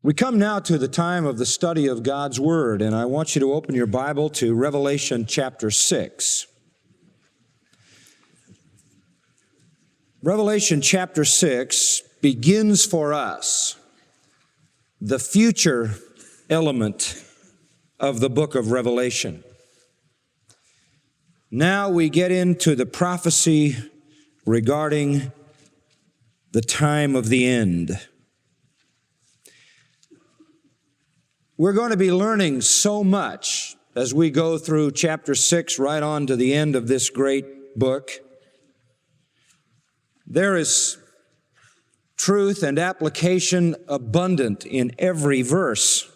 We come now to the time of the study of God's Word, and I want you to open your Bible to Revelation chapter 6. Revelation chapter 6 begins for us the future element of the book of Revelation. Now we get into the prophecy regarding the time of the end. We're going to be learning so much as we go through chapter 6 right on to the end of this great book. There is truth and application abundant in every verse.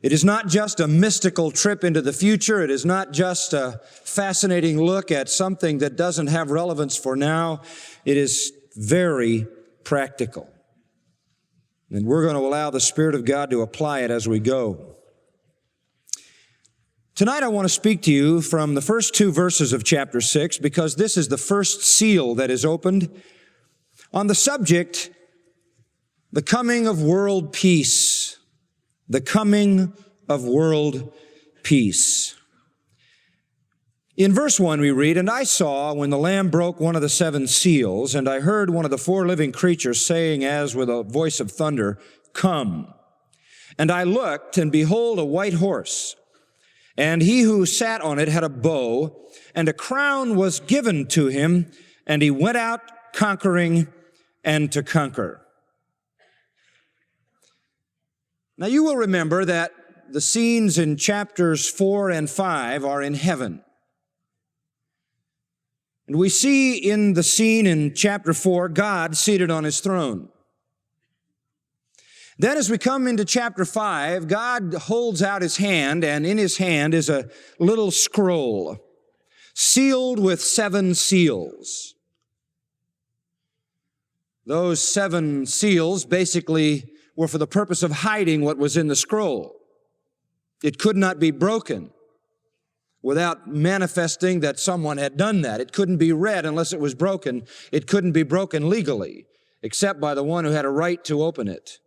It is not just a mystical trip into the future. It is not just a fascinating look at something that doesn't have relevance for now. It is very practical. And we're going to allow the Spirit of God to apply it as we go. Tonight I want to speak to you from the first two verses of chapter 6 because this is the first seal that is opened on the subject, the coming of world peace. The coming of world peace. In verse 1 we read, "And I saw when the Lamb broke one of the seven seals, and I heard one of the four living creatures saying as with a voice of thunder, 'Come.' And I looked, and behold, a white horse. And he who sat on it had a bow, and a crown was given to him, and he went out conquering and to conquer." Now you will remember that the scenes in chapters 4 and 5 are in heaven. And we see in the scene in chapter 4, God seated on his throne. Then as we come into chapter 5, God holds out his hand, and in his hand is a little scroll sealed with 7 seals. Those 7 seals basically were for the purpose of hiding what was in the scroll. It could not be broken without manifesting that someone had done that. It couldn't be read unless it was broken. It couldn't be broken legally, except by the one who had a right to open it.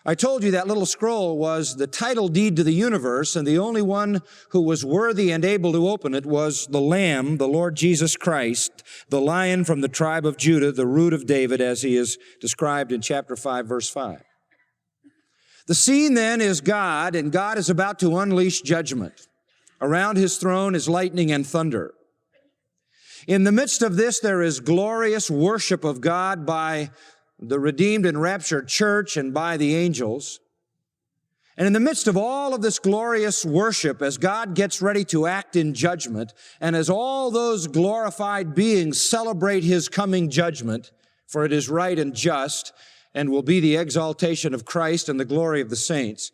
I told you that little scroll was the title deed to the universe, and the only one who was worthy and able to open it was the Lamb, the Lord Jesus Christ, the Lion from the tribe of Judah, the root of David, as he is described in chapter 5, verse 5. The scene then is God, and God is about to unleash judgment. Around his throne is lightning and thunder. In the midst of this, there is glorious worship of God by the redeemed and raptured church and by the angels. And in the midst of all of this glorious worship, as God gets ready to act in judgment, and as all those glorified beings celebrate his coming judgment, for it is right and just, and will be the exaltation of Christ and the glory of the saints,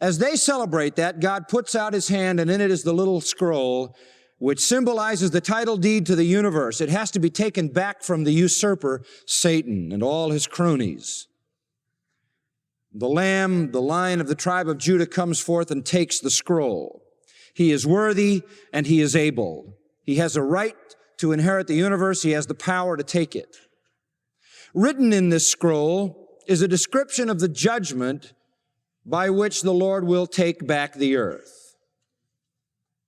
as they celebrate that, God puts out his hand, and in it is the little scroll, which symbolizes the title deed to the universe. It has to be taken back from the usurper, Satan, and all his cronies. The Lamb, the Lion of the tribe of Judah, comes forth and takes the scroll. He is worthy and he is able. He has a right to inherit the universe. He has the power to take it. Written in this scroll is a description of the judgment by which the Lord will take back the earth.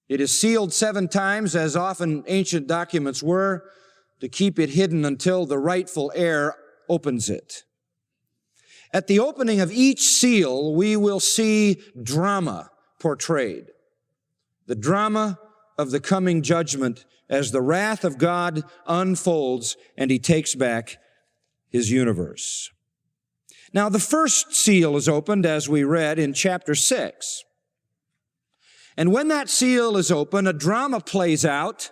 It is sealed 7 times, as often ancient documents were, to keep it hidden until the rightful heir opens it. At the opening of each seal, we will see drama portrayed. The drama of the coming judgment as the wrath of God unfolds and he takes back his universe. Now, the first seal is opened, as we read in chapter 6. And when that seal is open, a drama plays out.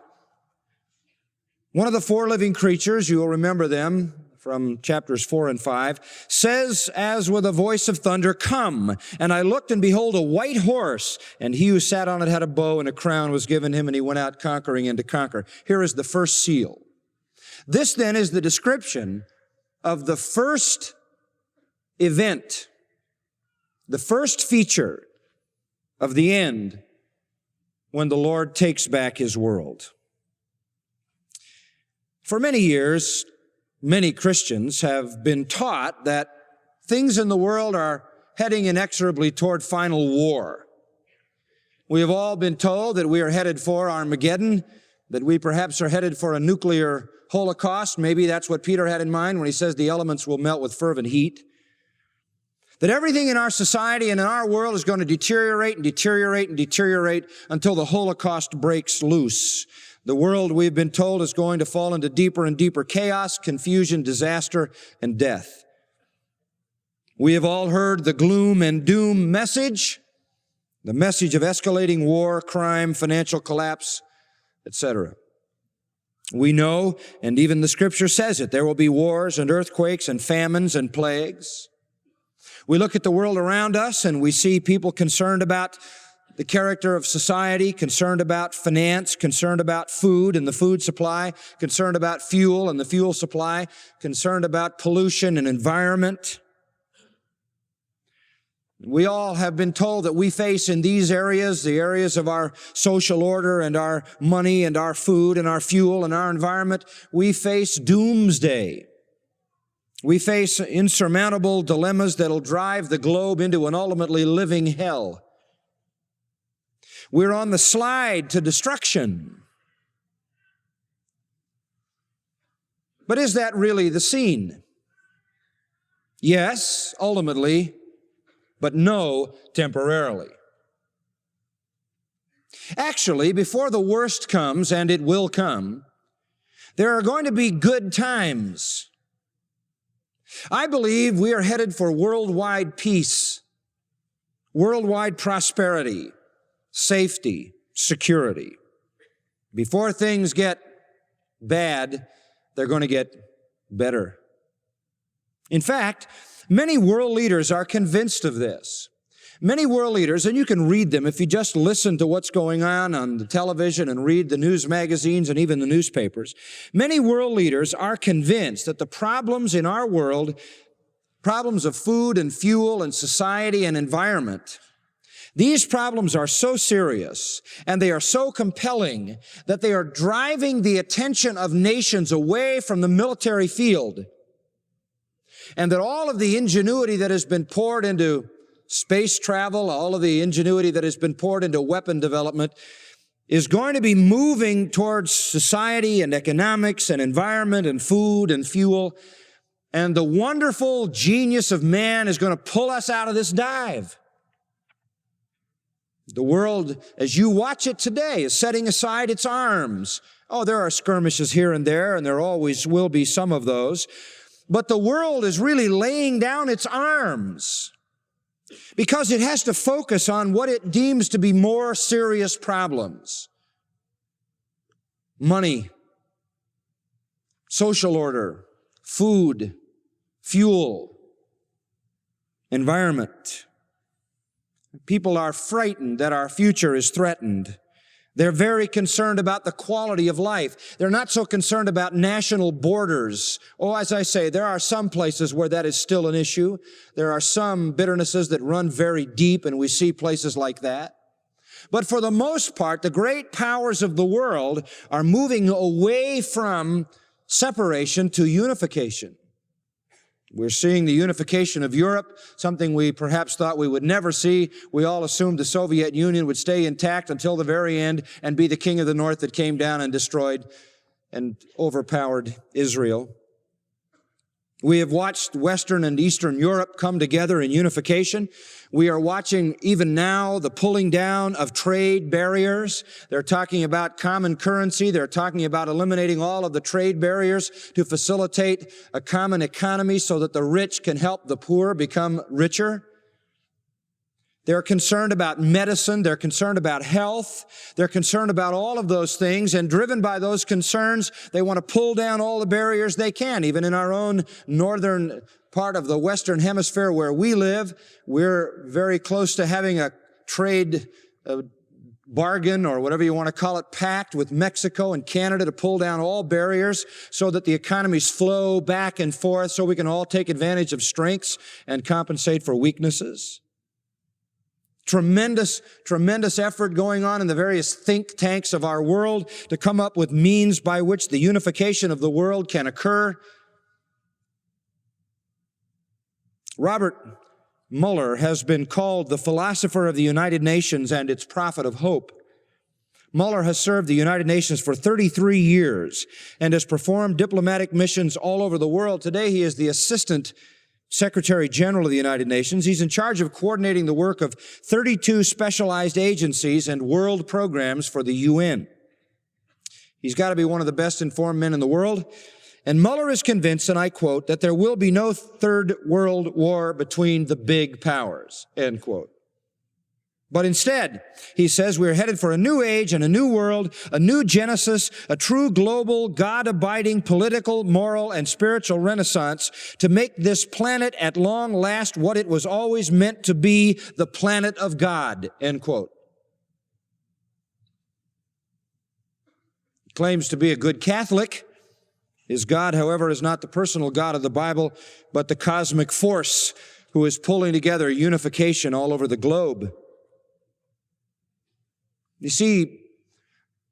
One of the 4 living creatures, you will remember them from chapters 4 and 5, says as with a voice of thunder, "Come." And I looked, and behold, a white horse, and he who sat on it had a bow, and a crown was given him, and he went out conquering and to conquer. Here is the first seal. This then is the description of the first event, the first feature of the end when the Lord takes back his world. For many years, many Christians have been taught that Things in the world are heading inexorably toward final war. We have all been told that we are headed for Armageddon, that we perhaps are headed for a nuclear holocaust. Maybe that's what Peter had in mind when he says the elements will melt with fervent heat. That everything in our society and in our world is going to deteriorate and deteriorate and deteriorate until the Holocaust breaks loose. The world, we've been told, is going to fall into deeper and deeper chaos, confusion, disaster, and death. We have all heard the gloom and doom message, the message of escalating war, crime, financial collapse, etc. We know, and even the Scripture says it, there will be wars and earthquakes and famines and plagues. We look at the world around us and we see people concerned about the character of society, concerned about finance, concerned about food and the food supply, concerned about fuel and the fuel supply, concerned about pollution and environment. We all have been told that we face in these areas, the areas of our social order and our money and our food and our fuel and our environment, we face doomsday. We face insurmountable dilemmas that'll drive the globe into an ultimately living hell. We're on the slide to destruction. But is that really the scene? Yes, ultimately, but no, temporarily. Actually, before the worst comes, and it will come, there are going to be good times. I believe we are headed for worldwide peace, worldwide prosperity, safety, security. Before things get bad, they're going to get better. In fact, many world leaders are convinced of this. Many world leaders, and you can read them if you just listen to what's going on the television and read the news magazines and even the newspapers. Many world leaders are convinced that the problems in our world, problems of food and fuel and society and environment, these problems are so serious and they are so compelling that they are driving the attention of nations away from the military field, and that all of the ingenuity that has been poured into space travel, all of the ingenuity that has been poured into weapon development is going to be moving towards society and economics and environment and food and fuel. And the wonderful genius of man is going to pull us out of this dive. The world, as you watch it today, is setting aside its arms. Oh, there are skirmishes here and there always will be some of those. But the world is really laying down its arms because it has to focus on what it deems to be more serious problems. Money, social order, food, fuel, environment. People are frightened that our future is threatened. They're very concerned about the quality of life. They're not so concerned about national borders. Oh, as I say, there are some places where that is still an issue. There are some bitternesses that run very deep, and we see places like that. But for the most part, the great powers of the world are moving away from separation to unification. We're seeing the unification of Europe, something we perhaps thought we would never see. We all assumed the Soviet Union would stay intact until the very end and be the king of the north that came down and destroyed and overpowered Israel. We have watched Western and Eastern Europe come together in unification. We are watching even now the pulling down of trade barriers. They're talking about common currency. They're talking about eliminating all of the trade barriers to facilitate a common economy so that the rich can help the poor become richer. They're concerned about medicine. They're concerned about health. They're concerned about all of those things. And driven by those concerns, they want to pull down all the barriers they can. Even in our own northern part of the Western Hemisphere where we live, we're very close to having a trade bargain, or whatever you want to call it, pact with Mexico and Canada to pull down all barriers so that the economies flow back and forth so we can all take advantage of strengths and compensate for weaknesses. Tremendous effort going on in the various think tanks of our world to come up with means by which the unification of the world can occur. Robert Mueller has been called the philosopher of the United Nations and its prophet of hope. Mueller has served the United Nations for 33 years and has performed diplomatic missions all over the world. Today, he is the Assistant Secretary General of the United Nations. He's in charge of coordinating the work of 32 specialized agencies and world programs for the UN. He's got to be one of the best informed men in the world. And Mueller is convinced, and I quote, that there will be no third world war between the big powers, end quote. But instead, he says, we're headed for a new age and a new world, a new Genesis, a true global, God-abiding political, moral, and spiritual renaissance to make this planet at long last what it was always meant to be, the planet of God, end quote. He claims to be a good Catholic. His God, however, is not the personal God of the Bible, but the cosmic force who is pulling together unification all over the globe. You see,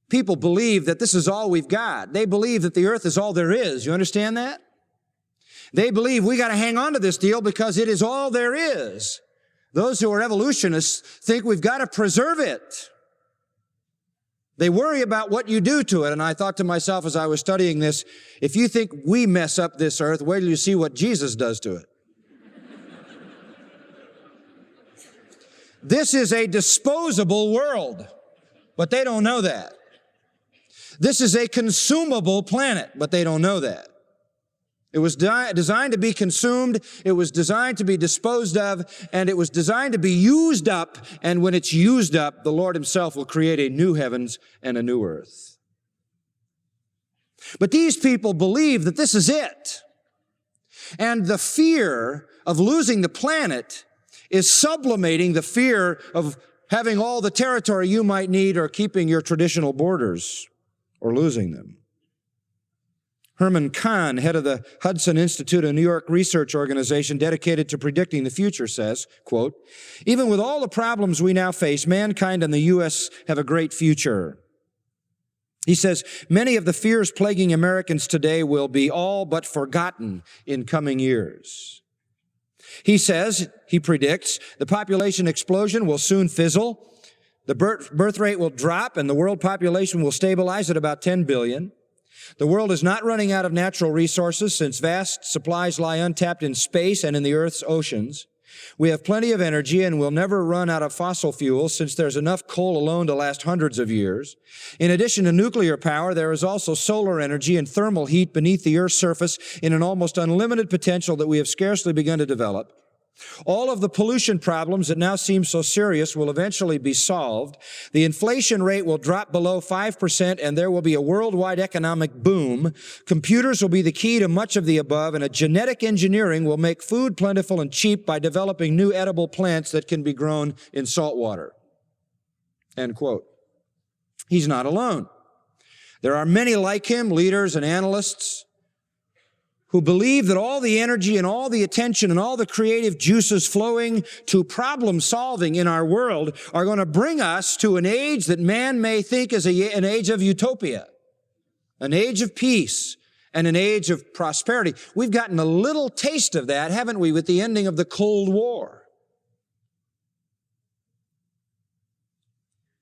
people believe that this is all we've got. They believe that the earth is all there is. You understand that? They believe we got to hang on to this deal because it is all there is. Those who are evolutionists think we've got to preserve it. They worry about what you do to it. And I thought to myself as I was studying this, if you think we mess up this earth, wait till you see what Jesus does to it. This is a disposable world, but they don't know that. This is a consumable planet, but they don't know that. It was designed to be consumed, it was designed to be disposed of, and it was designed to be used up, and when it's used up, the Lord himself will create a new heavens and a new earth. But these people believe that this is it. And the fear of losing the planet is sublimating the fear of having all the territory you might need or keeping your traditional borders or losing them. Herman Kahn, head of the Hudson Institute, a New York research organization dedicated to predicting the future, says, quote, even with all the problems we now face, mankind and the U.S. have a great future. He says, many of the fears plaguing Americans today will be all but forgotten in coming years. He says, he predicts, the population explosion will soon fizzle, the birth rate will drop, and the world population will stabilize at about 10 billion. The world is not running out of natural resources since vast supplies lie untapped in space and in the Earth's oceans. We have plenty of energy and will never run out of fossil fuels since there's enough coal alone to last hundreds of years. In addition to nuclear power, there is also solar energy and thermal heat beneath the Earth's surface in an almost unlimited potential that we have scarcely begun to develop. All of the pollution problems that now seem so serious will eventually be solved. The inflation rate will drop below 5%, and there will be a worldwide economic boom. Computers will be the key to much of the above, and a genetic engineering will make food plentiful and cheap by developing new edible plants that can be grown in salt water. End quote. He's not alone. There are many like him, leaders and analysts, who believe that all the energy and all the attention and all the creative juices flowing to problem solving in our world are going to bring us to an age that man may think is an age of utopia, an age of peace, and an age of prosperity. We've gotten a little taste of that, haven't we, with the ending of the Cold War?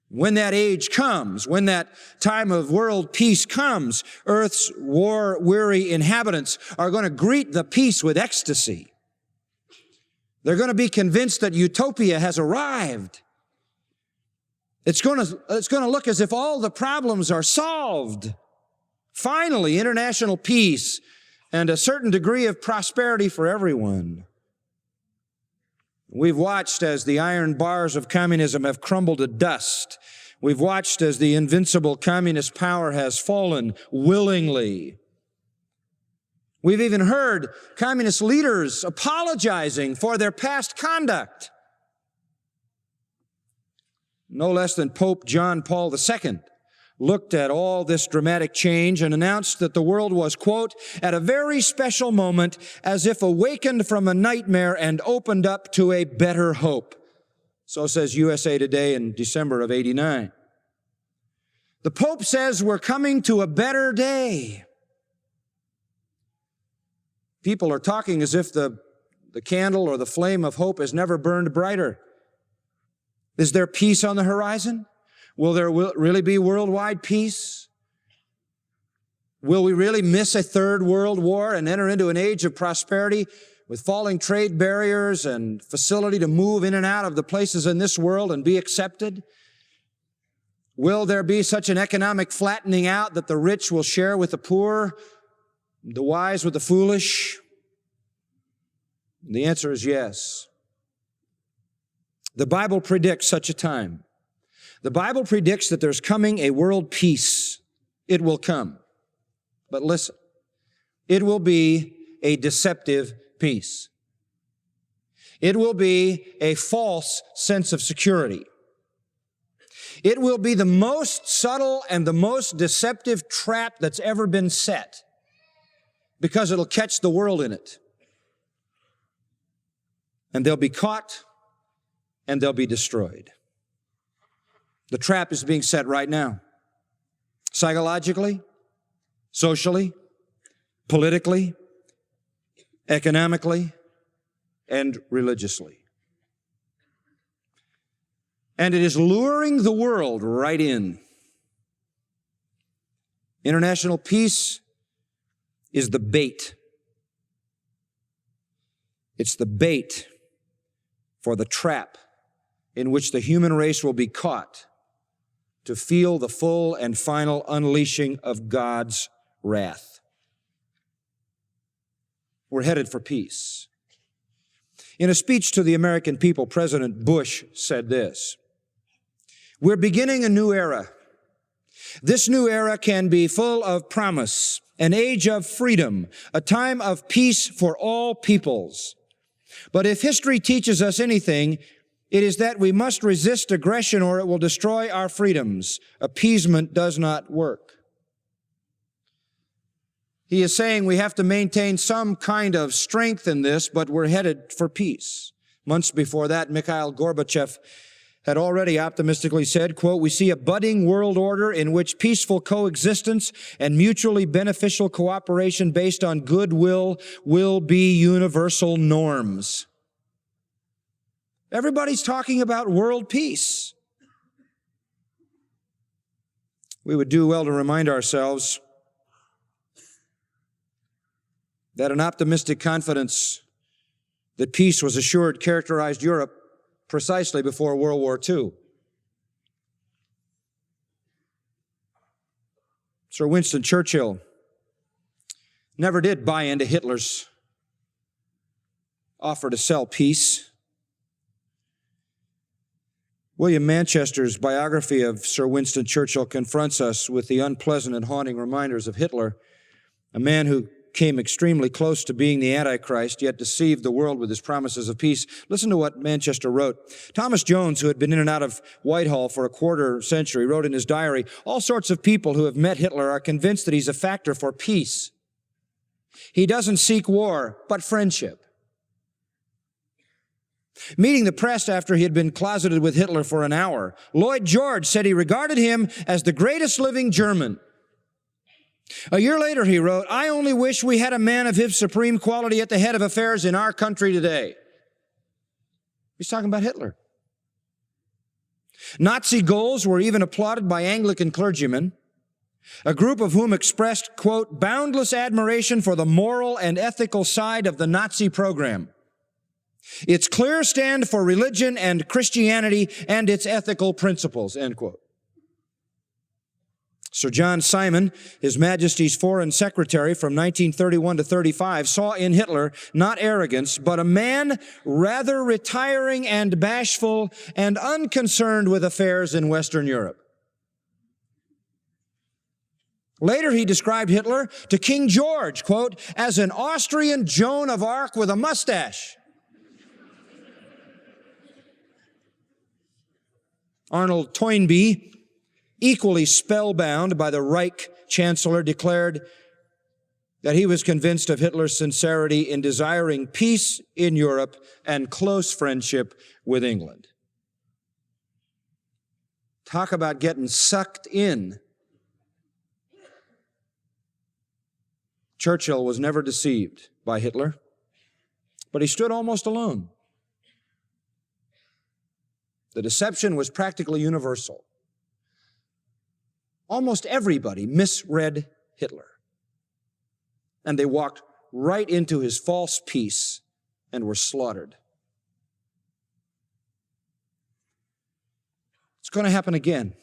When that age comes, when that time of world peace comes, Earth's war-weary inhabitants are going to greet the peace with ecstasy. They're going to be convinced that utopia has arrived. It's going to look as if all the problems are solved. Finally, international peace and a certain degree of prosperity for everyone. We've watched as the iron bars of communism have crumbled to dust. We've watched as the invincible communist power has fallen willingly. We've even heard communist leaders apologizing for their past conduct. No less than Pope John Paul II looked at all this dramatic change and announced that the world was, quote, at a very special moment, as if awakened from a nightmare and opened up to a better hope. So says USA Today in December of '89. The Pope says we're coming to a better day. People are talking as if the The candle or the flame of hope has never burned brighter. Is there peace on the horizon? Will there really be worldwide peace? Will we really miss a third world war and enter into an age of prosperity with falling trade barriers and facility to move in and out of the places in this world and be accepted? Will there be such an economic flattening out that the rich will share with the poor, the wise with the foolish? The answer is yes. The Bible predicts such a time. The Bible predicts that there's coming a world peace. It will come. But listen, it will be a deceptive peace. It will be a false sense of security. It will be the most subtle and the most deceptive trap that's ever been set, because it'll catch the world in it. And they'll be caught and they'll be destroyed. The trap is being set right now. Psychologically, socially, politically, economically, and religiously. And it is luring the world right in. International peace is the bait. It's the bait for the trap in which the human race will be caught to feel the full and final unleashing of God's wrath. We're headed for peace. In a speech to the American people, President Bush said this: "We're beginning a new era. This new era can be full of promise, an age of freedom, a time of peace for all peoples. But if history teaches us anything, it is that we must resist aggression or it will destroy our freedoms. Appeasement does not work." He is saying we have to maintain some kind of strength in this, but we're headed for peace. Months before that, Mikhail Gorbachev had already optimistically said, quote, "We see a budding world order in which peaceful coexistence and mutually beneficial cooperation based on goodwill will be universal norms." Everybody's talking about world peace. We would do well to remind ourselves that an optimistic confidence that peace was assured characterized Europe precisely before World War II. Sir Winston Churchill never did buy into Hitler's offer to sell peace. William Manchester's biography of Sir Winston Churchill confronts us with the unpleasant and haunting reminders of Hitler, a man who came extremely close to being the Antichrist, yet deceived the world with his promises of peace. Listen to what Manchester wrote. Thomas Jones, who had been in and out of Whitehall for a quarter century, wrote in his diary, "All sorts of people who have met Hitler are convinced that he's a factor for peace. He doesn't seek war, but friendship." Meeting the press after he had been closeted with Hitler for an hour, Lloyd George said he regarded him as the greatest living German. A year later, he wrote, "I only wish we had a man of his supreme quality at the head of affairs in our country today." He's talking about Hitler. Nazi goals were even applauded by Anglican clergymen, a group of whom expressed, quote, "boundless admiration for the moral and ethical side of the Nazi program. Its clear stand for religion and Christianity and its ethical principles," end quote. Sir John Simon, His Majesty's Foreign Secretary from 1931 to 35, saw in Hitler not arrogance, but a man rather retiring and bashful and unconcerned with affairs in Western Europe. Later, he described Hitler to King George, quote, as an Austrian Joan of Arc with a mustache. Arnold Toynbee, equally spellbound by the Reich Chancellor, declared that he was convinced of Hitler's sincerity in desiring peace in Europe and close friendship with England. Talk about getting sucked in. Churchill was never deceived by Hitler, but he stood almost alone. The deception was practically universal. Almost everybody misread Hitler, and they walked right into his false peace and were slaughtered. It's going to happen again,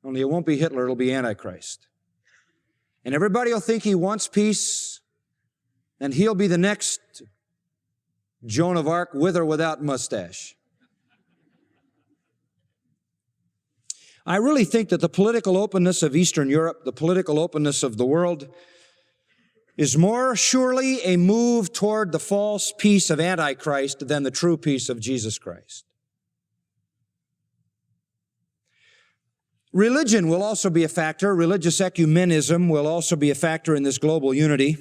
only it won't be Hitler, it'll be Antichrist. And everybody will think he wants peace, and he'll be the next Joan of Arc with or without mustache. I really think that the political openness of Eastern Europe, the political openness of the world, is more surely a move toward the false peace of Antichrist than the true peace of Jesus Christ. Religion will also be a factor. Religious ecumenism will also be a factor in this global unity.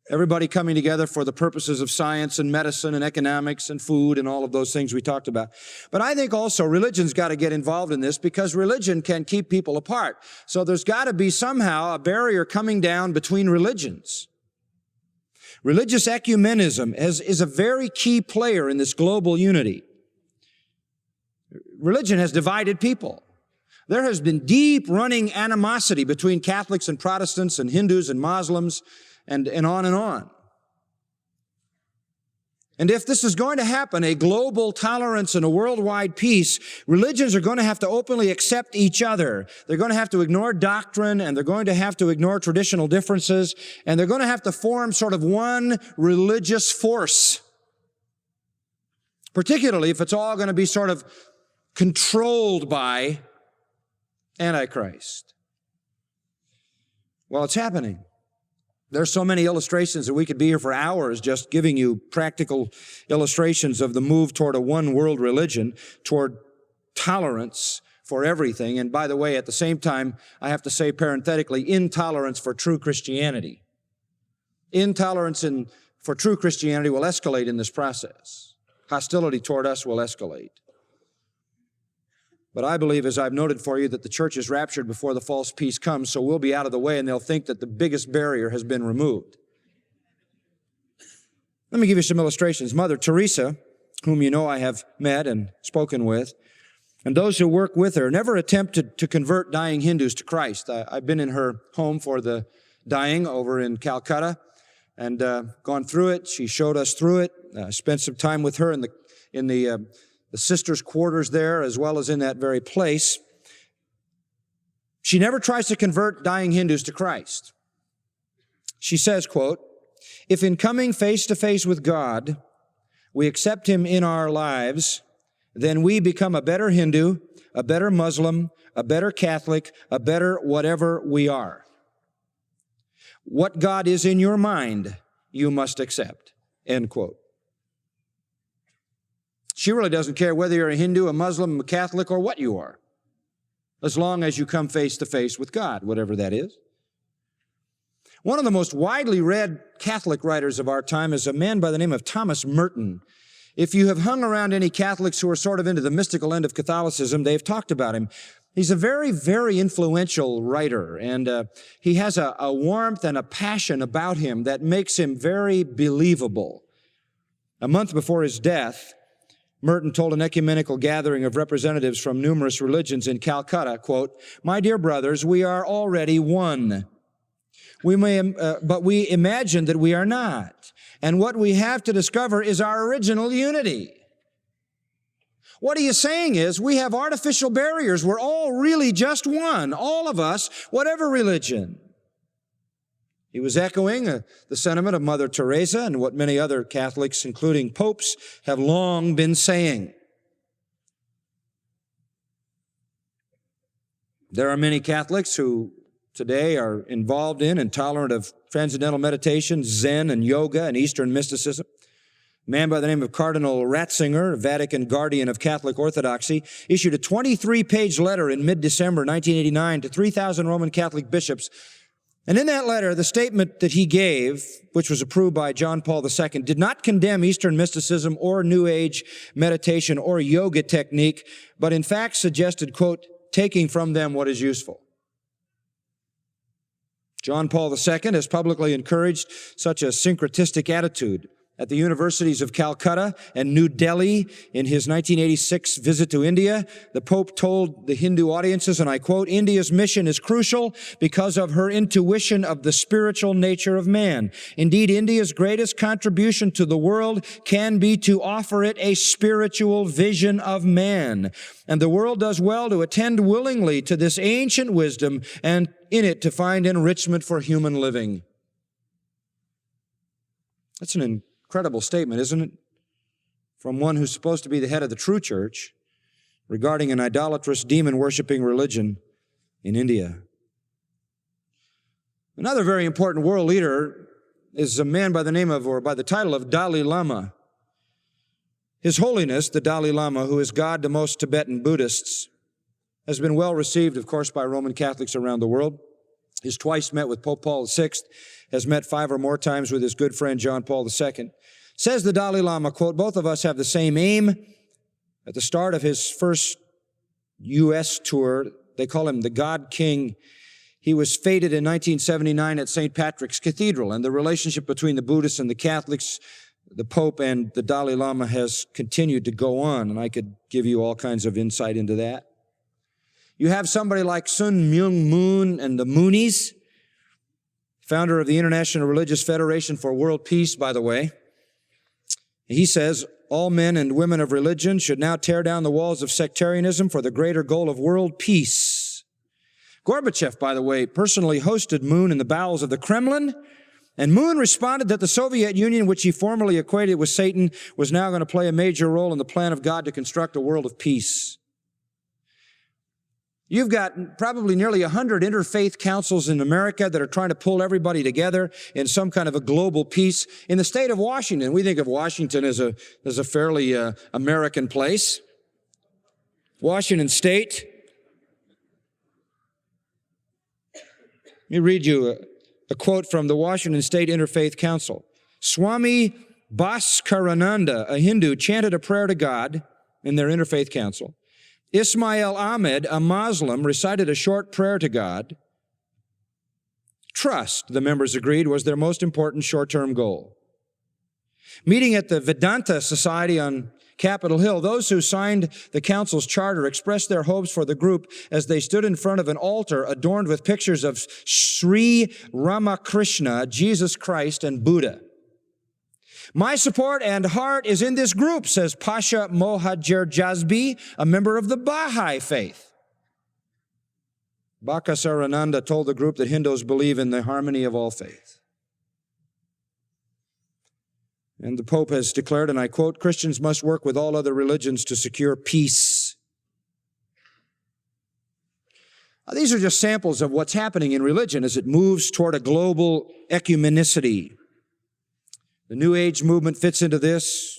Everybody coming together for the purposes of science and medicine and economics and food and all of those things we talked about. But I think also religion's got to get involved in this because religion can keep people apart. So there's got to be somehow a barrier coming down between religions. Religious ecumenism is a very key player in this global unity. Religion has divided people. There has been deep running animosity between Catholics and Protestants and Hindus and Muslims and on and on. And if this is going to happen, a global tolerance and a worldwide peace, religions are going to have to openly accept each other. They're going to have to ignore doctrine, and they're going to have to ignore traditional differences, and they're going to have to form sort of one religious force, particularly if it's all going to be sort of controlled by Antichrist. Well, it's happening. There's so many illustrations that we could be here for hours just giving you practical illustrations of the move toward a one world religion, toward tolerance for everything. And by the way, at the same time, I have to say parenthetically, intolerance for true Christianity. Intolerance for true Christianity will escalate in this process. Hostility toward us will escalate. But I believe, as I've noted for you, that the church is raptured before the false peace comes, so we'll be out of the way and they'll think that the biggest barrier has been removed. Let me give you some illustrations. Mother Teresa, whom you know I have met and spoken with, and those who work with her never attempted to convert dying Hindus to Christ. I've been in her home for the dying over in Calcutta and gone through it. She showed us through it. Spent some time with her in the sisters' quarters there, as well as in that very place. She never tries to convert dying Hindus to Christ. She says, quote, "If in coming face to face with God, we accept Him in our lives, then we become a better Hindu, a better Muslim, a better Catholic, a better whatever we are. What God is in your mind, you must accept." End quote. She really doesn't care whether you're a Hindu, a Muslim, a Catholic, or what you are, as long as you come face to face with God, whatever that is. One of the most widely read Catholic writers of our time is a man by the name of Thomas Merton. If you have hung around any Catholics who are sort of into the mystical end of Catholicism, they've talked about him. He's a very, very influential writer, and he has a warmth and a passion about him that makes him very believable. A month before his death, Merton told an ecumenical gathering of representatives from numerous religions in Calcutta, quote, "My dear brothers, we are already one. But we imagine that we are not. And what we have to discover is our original unity." What he is saying is we have artificial barriers. We're all really just one, all of us, whatever religion. He was echoing the sentiment of Mother Teresa and what many other Catholics, including popes, have long been saying. There are many Catholics who today are involved in and tolerant of transcendental meditation, Zen and yoga and Eastern mysticism. A man by the name of Cardinal Ratzinger, Vatican guardian of Catholic Orthodoxy, issued a 23-page letter in mid-December 1989 to 3,000 Roman Catholic bishops. And in that letter, the statement that he gave, which was approved by John Paul II, did not condemn Eastern mysticism or New Age meditation or yoga technique, but in fact suggested, quote, taking from them what is useful. John Paul II has publicly encouraged such a syncretistic attitude at the universities of Calcutta and New Delhi in his 1986 visit to India, the Pope told the Hindu audiences, and I quote, "India's mission is crucial because of her intuition of the spiritual nature of man. Indeed, India's greatest contribution to the world can be to offer it a spiritual vision of man. And the world does well to attend willingly to this ancient wisdom and in it to find enrichment for human living." That's an incredible statement, isn't it? From one who's supposed to be the head of the true church regarding an idolatrous, demon-worshiping religion in India. Another very important world leader is a man by the name of, or by the title of, Dalai Lama. His Holiness, the Dalai Lama, who is God to most Tibetan Buddhists, has been well received, of course, by Roman Catholics around the world. He's twice met with Pope Paul VI, has met 5 or more times with his good friend John Paul II. Says the Dalai Lama, quote, "Both of us have the same aim." At the start of his first U.S. tour, they call him the God King. He was feted in 1979 at St. Patrick's Cathedral, and the relationship between the Buddhists and the Catholics, the Pope and the Dalai Lama, has continued to go on, and I could give you all kinds of insight into that. You have somebody like Sun Myung Moon and the Moonies, founder of the International Religious Federation for World Peace, by the way. He says, "All men and women of religion should now tear down the walls of sectarianism for the greater goal of world peace." Gorbachev, by the way, personally hosted Moon in the bowels of the Kremlin, and Moon responded that the Soviet Union, which he formerly equated with Satan, was now going to play a major role in the plan of God to construct a world of peace. You've got probably nearly 100 interfaith councils in America that are trying to pull everybody together in some kind of a global peace. In the state of Washington, we think of Washington as a fairly American place. Washington State. Let me read you a quote from the Washington State Interfaith Council. "Swami Bhaskarananda, a Hindu, chanted a prayer to God in their interfaith council. Ismail Ahmed, a Muslim, recited a short prayer to God. Trust, the members agreed, was their most important short-term goal. Meeting at the Vedanta Society on Capitol Hill, those who signed the council's charter expressed their hopes for the group as they stood in front of an altar adorned with pictures of Sri Ramakrishna, Jesus Christ, and Buddha. My support and heart is in this group, says Pasha Mohajir Jazbi, a member of the Baha'i faith. Bhaskarananda told the group that Hindus believe in the harmony of all faith. And the Pope has declared, and I quote, "Christians must work with all other religions to secure peace." Now, these are just samples of what's happening in religion as it moves toward a global ecumenicity. The New Age movement fits into this,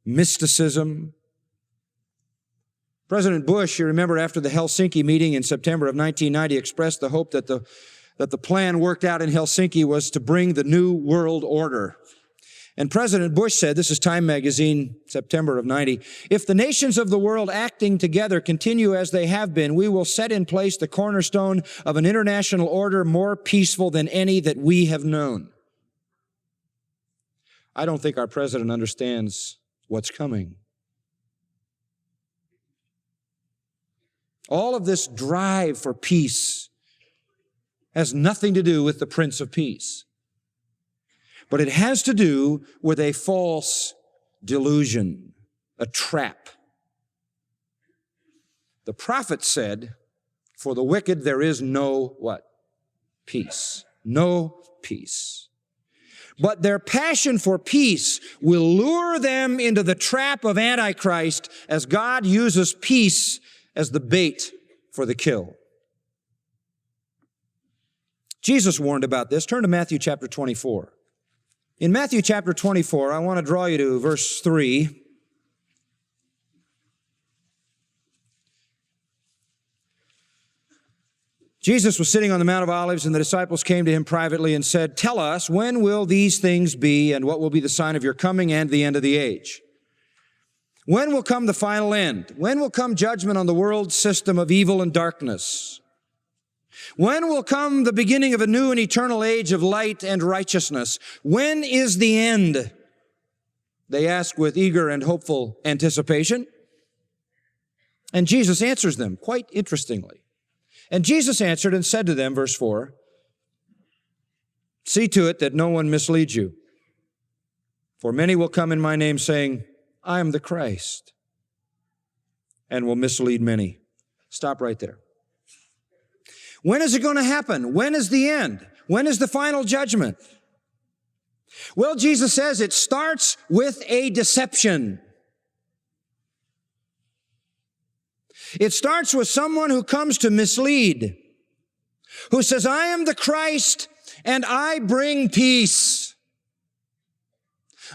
mysticism. President Bush, you remember, after the Helsinki meeting in September of 1990, expressed the hope that the plan worked out in Helsinki was to bring the new world order. And President Bush said, this is Time magazine, September of 90, "If the nations of the world acting together continue as they have been, we will set in place the cornerstone of an international order more peaceful than any that we have known." I don't think our president understands what's coming. All of this drive for peace has nothing to do with the Prince of Peace. But it has to do with a false delusion, a trap. The prophet said, "For the wicked there is no" what? Peace. No peace. But their passion for peace will lure them into the trap of Antichrist as God uses peace as the bait for the kill. Jesus warned about this. Turn to Matthew chapter 24. In Matthew chapter 24, I want to draw you to verse 3. Jesus was sitting on the Mount of Olives, and the disciples came to him privately and said, "Tell us, when will these things be, and what will be the sign of your coming and the end of the age? When will come the final end? When will come judgment on the world system of evil and darkness? When will come the beginning of a new and eternal age of light and righteousness? When is the end?" They ask with eager and hopeful anticipation. And Jesus answers them quite interestingly. And Jesus answered and said to them, verse 4, "See to it that no one misleads you. For many will come in my name saying, 'I am the Christ,' and will mislead many." Stop right there. When is it going to happen? When is the end? When is the final judgment? Well, Jesus says it starts with a deception. It starts with someone who comes to mislead, who says, "I am the Christ and I bring peace.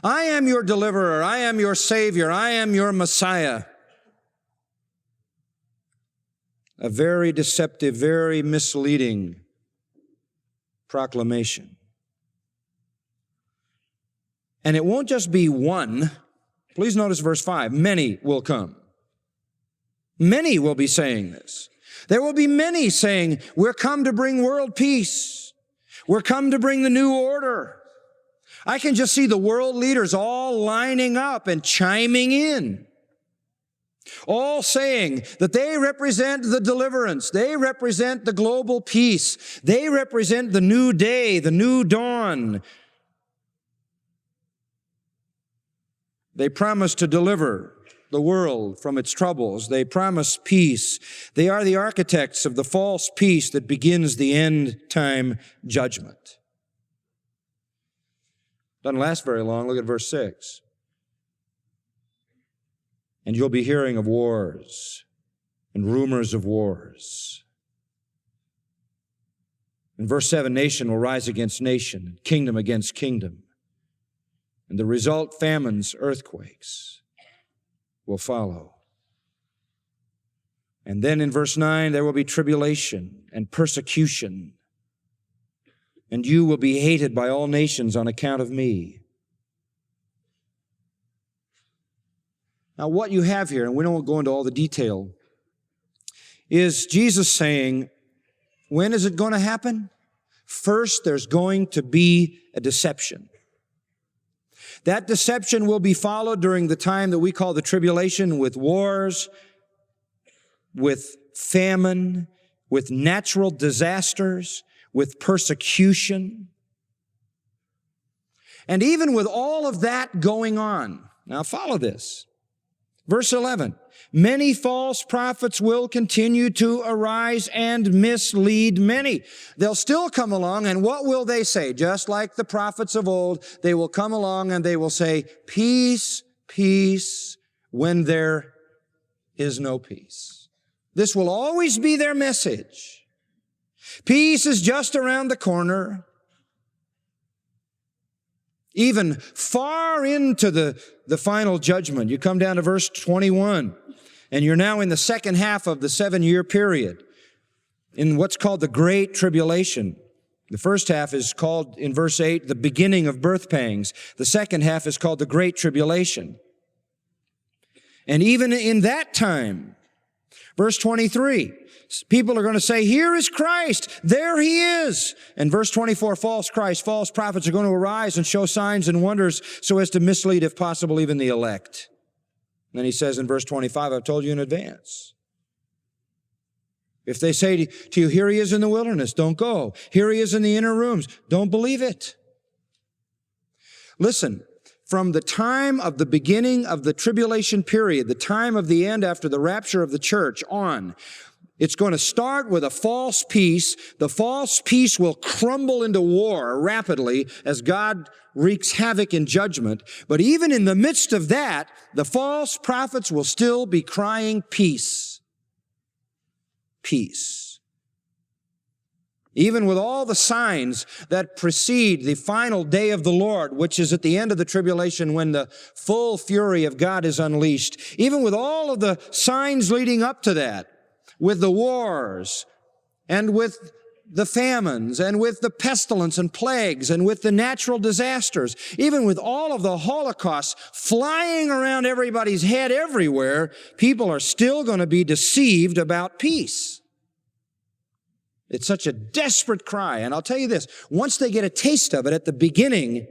I am your deliverer. I am your Savior. I am your Messiah." A very deceptive, very misleading proclamation. And it won't just be one. Please notice verse 5. Many will come. Many will be saying this. There will be many saying, "We're come to bring world peace. We're come to bring the new order." I can just see the world leaders all lining up and chiming in, all saying that they represent the deliverance. They represent the global peace. They represent the new day, the new dawn. They promise to deliver the world from its troubles. They promise peace. They are the architects of the false peace that begins the end-time judgment. Doesn't last very long. Look at verse 6. "And you'll be hearing of wars and rumors of wars." In verse 7, "Nation will rise against nation, kingdom against kingdom. And the result, famines, earthquakes will follow." And then in verse 9, "There will be tribulation and persecution, and you will be hated by all nations on account of me." Now, what you have here, and we don't go into all the detail, is Jesus saying, when is it going to happen? First, there's going to be a deception. That deception will be followed during the time that we call the tribulation with wars, with famine, with natural disasters, with persecution. And even with all of that going on, now follow this. Verse 11, "Many false prophets will continue to arise and mislead many." They'll still come along, and what will they say? Just like the prophets of old, they will come along and they will say, "Peace, peace," when there is no peace. This will always be their message. Peace is just around the corner. Even far into the final judgment, you come down to verse 21, and you're now in the second half of the 7-year period, in what's called the Great Tribulation. The first half is called, in verse 8, the beginning of birth pangs. The second half is called the Great Tribulation. And even in that time, verse 23, people are going to say, "Here is Christ. There he is." And verse 24, false Christ, false prophets are going to arise and show signs and wonders so as to mislead, if possible, even the elect. And then he says in verse 25, "I've told you in advance." If they say to you, "Here he is in the wilderness," don't go. "Here he is in the inner rooms," don't believe it. Listen, from the time of the beginning of the tribulation period, the time of the end after the rapture of the church on, it's going to start with a false peace. The false peace will crumble into war rapidly as God wreaks havoc in judgment. But even in the midst of that, the false prophets will still be crying peace. Peace. Even with all the signs that precede the final day of the Lord, which is at the end of the tribulation when the full fury of God is unleashed, even with all of the signs leading up to that, with the wars, and with the famines, and with the pestilence and plagues, and with the natural disasters, even with all of the holocausts flying around everybody's head everywhere, people are still going to be deceived about peace. It's such a desperate cry. And I'll tell you this, once they get a taste of it at the beginning,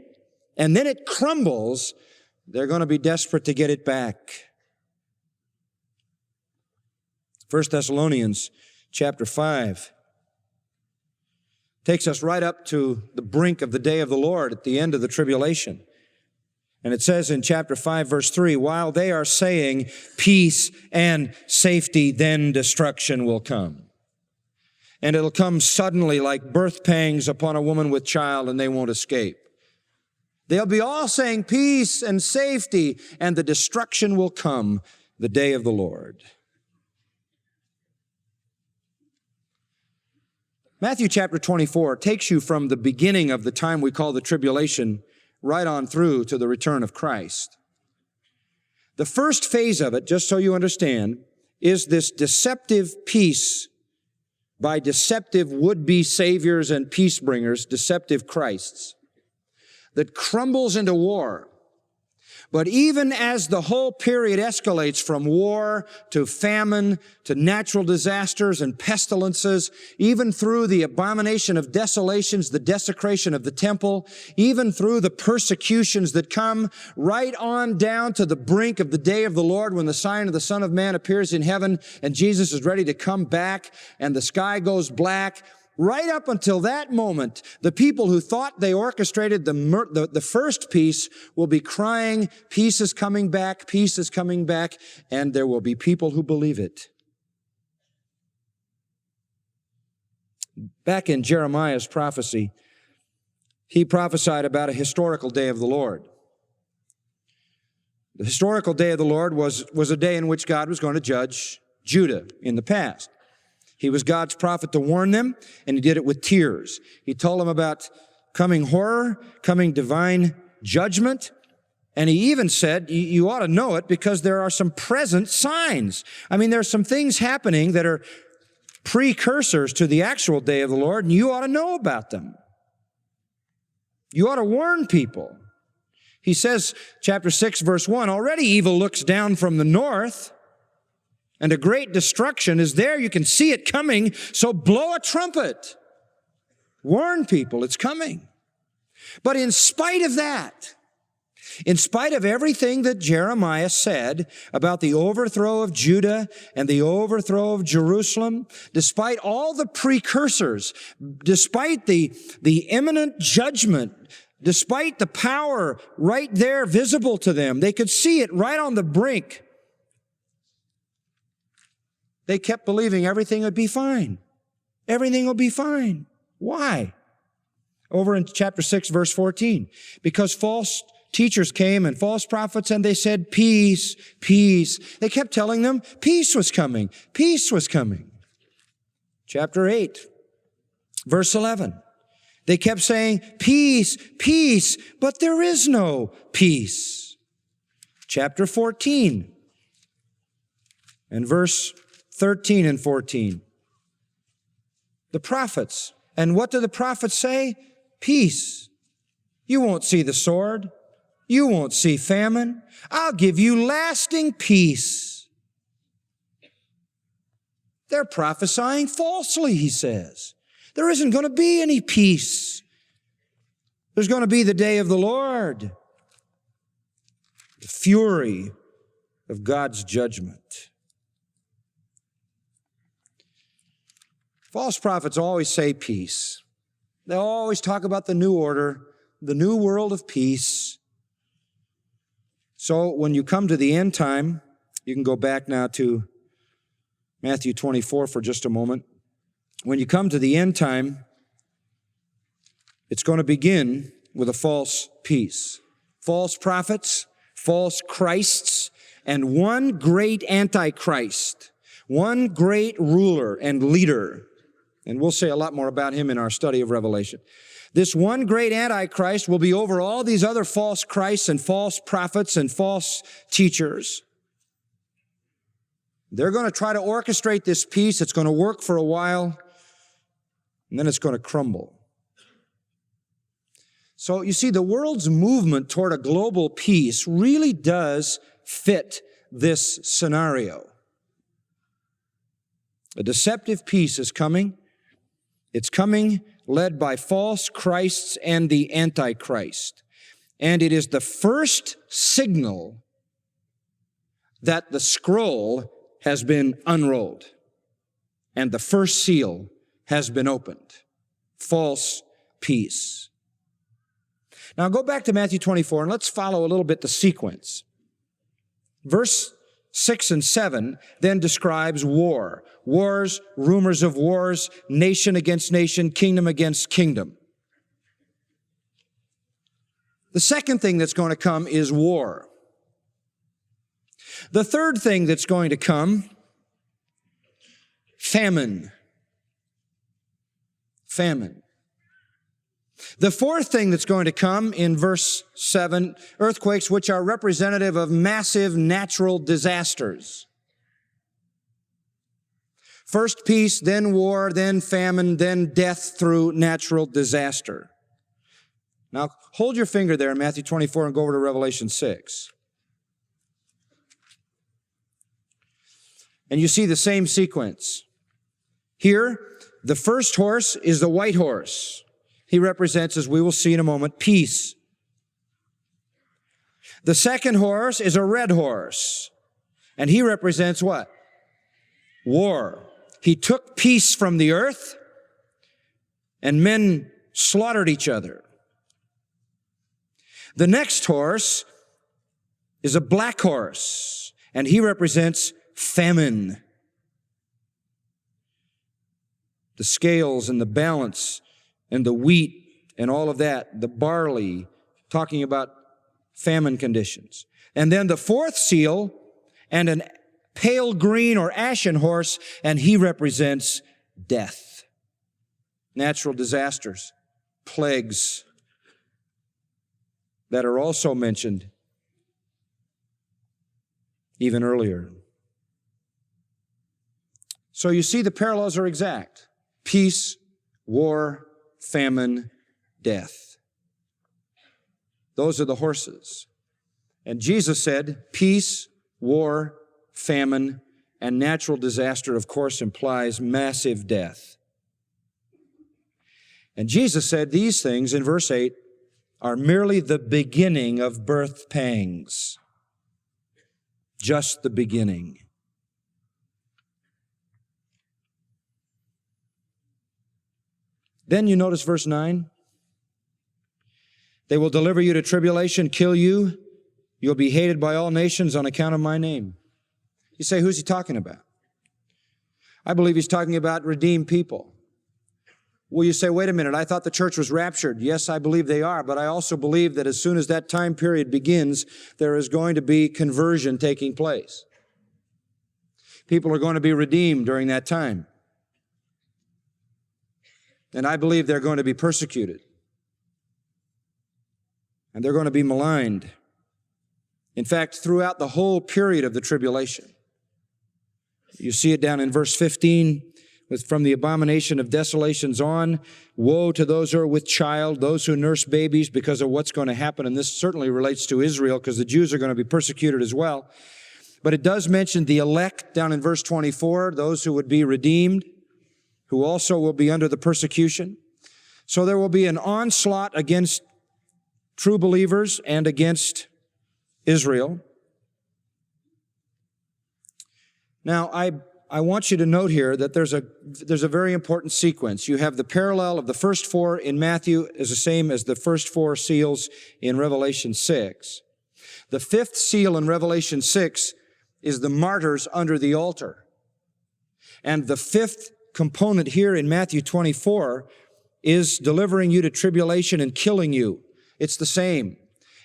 and then it crumbles, They're going to be desperate to get it back. 1 Thessalonians chapter 5 takes us right up to the brink of the day of the Lord at the end of the tribulation. And it says in chapter 5, verse 3, while they are saying peace and safety, then destruction will come. And it'll come suddenly like birth pangs upon a woman with child, and they won't escape. They'll be all saying peace and safety, and the destruction will come the day of the Lord. Matthew chapter 24 takes you from the beginning of the time we call the tribulation right on through to the return of Christ. The first phase of it, just so you understand, is this deceptive peace by deceptive would-be saviors and peace bringers, deceptive Christs, that crumbles into war. But even as the whole period escalates from war to famine to natural disasters and pestilences, even through the abomination of desolations, the desecration of the temple, even through the persecutions that come right on down to the brink of the day of the Lord when the sign of the Son of Man appears in heaven and Jesus is ready to come back and the sky goes black. Right up until that moment, the people who thought they orchestrated the first peace will be crying, peace is coming back, and there will be people who believe it. Back in Jeremiah's prophecy, he prophesied about a historical day of the Lord. The historical day of the Lord was a day in which God was going to judge Judah in the past. He was God's prophet to warn them, and he did it with tears. He told them about coming horror, coming divine judgment, and he even said, you ought to know it because there are some present signs. I mean, there are some things happening that are precursors to the actual day of the Lord, and you ought to know about them. You ought to warn people. He says, chapter 6, verse 1, already evil looks down from the north, and a great destruction is there. You can see it coming, so blow a trumpet. Warn people, it's coming. But in spite of that, in spite of everything that Jeremiah said about the overthrow of Judah and the overthrow of Jerusalem, despite all the precursors, despite the imminent judgment, despite the power right there visible to them, they could see it right on the brink. They kept believing everything would be fine. Everything will be fine. Why? Over in chapter 6, verse 14. Because false teachers came and false prophets, and they said, peace, peace. They kept telling them peace was coming. Peace was coming. Chapter 8, verse 11. They kept saying, peace, peace, but there is no peace. Chapter 14 and verse 13 and 14. The prophets. And what do the prophets say? Peace. You won't see the sword. You won't see famine. I'll give you lasting peace. They're prophesying falsely, he says. There isn't going to be any peace. There's going to be the day of the Lord. The fury of God's judgment. False prophets always say peace. They always talk about the new order, the new world of peace. So when you come to the end time, you can go back now to Matthew 24 for just a moment. When you come to the end time, it's going to begin with a false peace. False prophets, false Christs, and one great antichrist, one great ruler and leader. And we'll say a lot more about him in our study of Revelation. This one great Antichrist will be over all these other false Christs and false prophets and false teachers. They're going to try to orchestrate this peace. It's going to work for a while, and then it's going to crumble. So you see, the world's movement toward a global peace really does fit this scenario. A deceptive peace is coming. It's coming led by false Christs and the Antichrist. And it is the first signal that the scroll has been unrolled and the first seal has been opened. False peace. Now go back to Matthew 24 and let's follow a little bit the sequence. Verse 6 and 7 then describes war. Wars, rumors of wars, nation against nation, kingdom against kingdom. The second thing that's going to come is war. The third thing that's going to come, famine. Famine. The fourth thing that's going to come in verse 7, earthquakes which are representative of massive natural disasters. First peace, then war, then famine, then death through natural disaster. Now, hold your finger there in Matthew 24 and go over to Revelation 6. And you see the same sequence. Here, the first horse is the white horse. He represents, as we will see in a moment, peace. The second horse is a red horse. And he represents what? War. He took peace from the earth, and men slaughtered each other. The next horse is a black horse, and he represents famine. The scales and the balance and the wheat and all of that, the barley, talking about famine conditions. And then the fourth seal and an pale green or ashen horse, and he represents death. Natural disasters, plagues that are also mentioned even earlier. So you see the parallels are exact. Peace, war, famine, death. Those are the horses. And Jesus said, peace, war, famine, and natural disaster, of course, implies massive death. And Jesus said these things in verse 8 are merely the beginning of birth pangs. Just the beginning. Then you notice verse 9. They will deliver you to tribulation, kill you. You'll be hated by all nations on account of my name. You say, who's he talking about? I believe he's talking about redeemed people. Well, you say, wait a minute, I thought the church was raptured. Yes, I believe they are, but I also believe that as soon as that time period begins, there is going to be conversion taking place. People are going to be redeemed during that time. And I believe they're going to be persecuted. And they're going to be maligned. In fact, throughout the whole period of the tribulation. You see it down in verse 15, from the abomination of desolations on, woe to those who are with child, those who nurse babies because of what's going to happen. And this certainly relates to Israel because the Jews are going to be persecuted as well. But it does mention the elect down in verse 24, those who would be redeemed, who also will be under the persecution. So there will be an onslaught against true believers and against Israel. Now, I want you to note here that there's a very important sequence. You have the parallel of the first four in Matthew is the same as the first four seals in Revelation 6. The fifth seal in Revelation 6 is the martyrs under the altar. And the fifth component here in Matthew 24 is delivering you to tribulation and killing you. It's the same.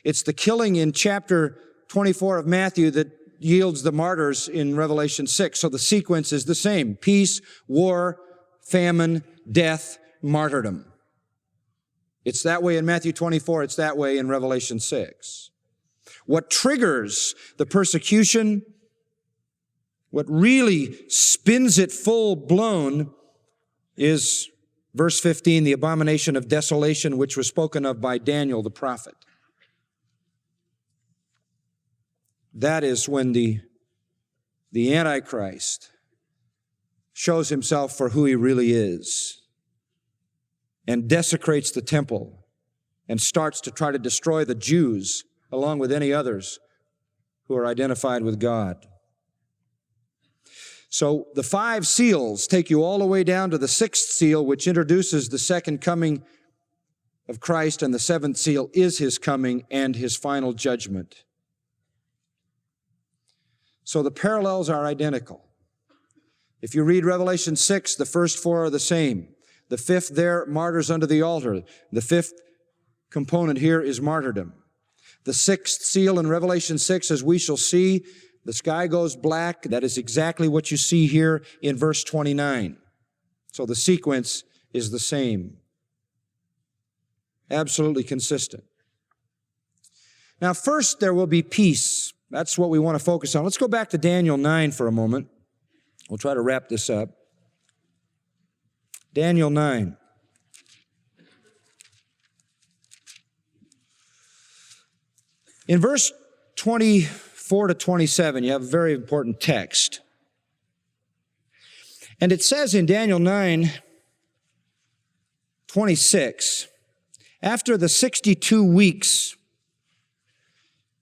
It's the killing in chapter 24 of Matthew that yields the martyrs in Revelation 6. So the sequence is the same. Peace, war, famine, death, martyrdom. It's that way in Matthew 24. It's that way in Revelation 6. What triggers the persecution, what really spins it full blown is verse 15, the abomination of desolation, which was spoken of by Daniel the prophet. That is when the Antichrist shows himself for who he really is and desecrates the temple and starts to try to destroy the Jews along with any others who are identified with God. So the 5 seals take you all the way down to the 6th seal, which introduces the second coming of Christ, and the 7th seal is his coming and his final judgment. So the parallels are identical. If you read Revelation 6, the first 4 are the same. The 5th there, martyrs under the altar. The 5th component here is martyrdom. The 6th seal in Revelation 6, as we shall see, the sky goes black. That is exactly what you see here in verse 29. So the sequence is the same. Absolutely consistent. Now, first there will be peace. That's what we want to focus on. Let's go back to Daniel 9 for a moment. We'll try to wrap this up. Daniel 9. In verse 24 to 27, you have a very important text. And it says in Daniel 9:26, after the 62 weeks,